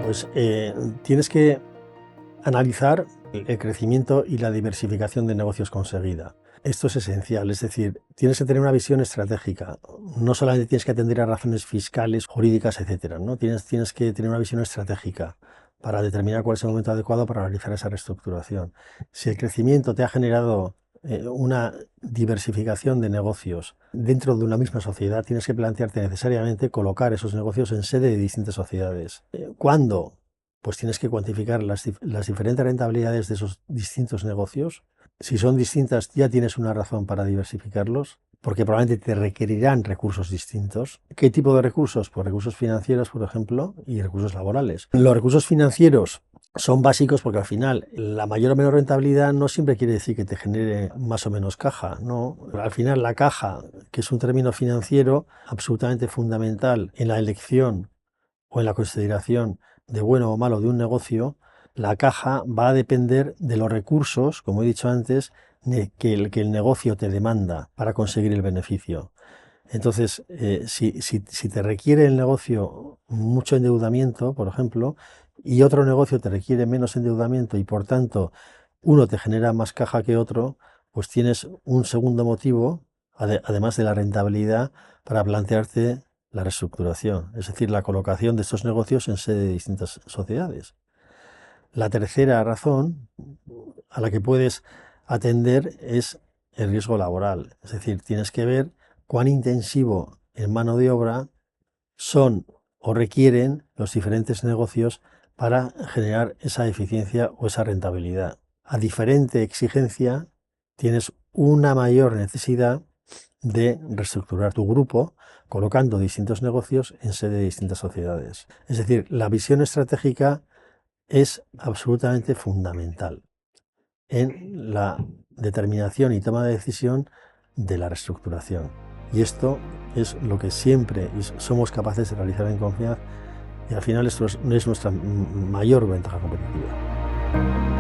Pues tienes que analizar el crecimiento y la diversificación de negocios conseguida. Esto es esencial, es decir, tienes que tener una visión estratégica. No solamente tienes que atender a razones fiscales, jurídicas, etcétera, ¿no? Tienes que tener una visión estratégica para determinar cuál es el momento adecuado para realizar esa reestructuración. Si el crecimiento te ha generado una diversificación de negocios dentro de una misma sociedad, tienes que plantearte necesariamente colocar esos negocios en sede de distintas sociedades. ¿Cuándo? Pues tienes que cuantificar las diferentes rentabilidades de esos distintos negocios. Si son distintas, ya tienes una razón para diversificarlos, porque probablemente te requerirán recursos distintos. ¿Qué tipo de recursos? Pues recursos financieros, por ejemplo, y recursos laborales. Los recursos financieros son básicos porque al final la mayor o menor rentabilidad no siempre quiere decir que te genere más o menos caja, ¿no? Al final la caja, que es un término financiero absolutamente fundamental en la elección o en la consideración de bueno o malo de un negocio, la caja va a depender de los recursos, como he dicho antes, que el negocio te demanda para conseguir el beneficio. Entonces, si te requiere el negocio mucho endeudamiento, por ejemplo, y otro negocio te requiere menos endeudamiento y por tanto uno te genera más caja que otro, pues tienes un segundo motivo, además de la rentabilidad, para plantearte la reestructuración, es decir, la colocación de estos negocios en sede de distintas sociedades. La tercera razón a la que puedes atender es el riesgo laboral, es decir, tienes que ver cuán intensivo en mano de obra son o requieren los diferentes negocios para generar esa eficiencia o esa rentabilidad. A diferente exigencia, tienes una mayor necesidad de reestructurar tu grupo colocando distintos negocios en sede de distintas sociedades. Es decir, la visión estratégica es absolutamente fundamental en la determinación y toma de decisión de la reestructuración. Y esto es lo que siempre somos capaces de realizar en Confianz y al final esto es nuestra mayor ventaja competitiva.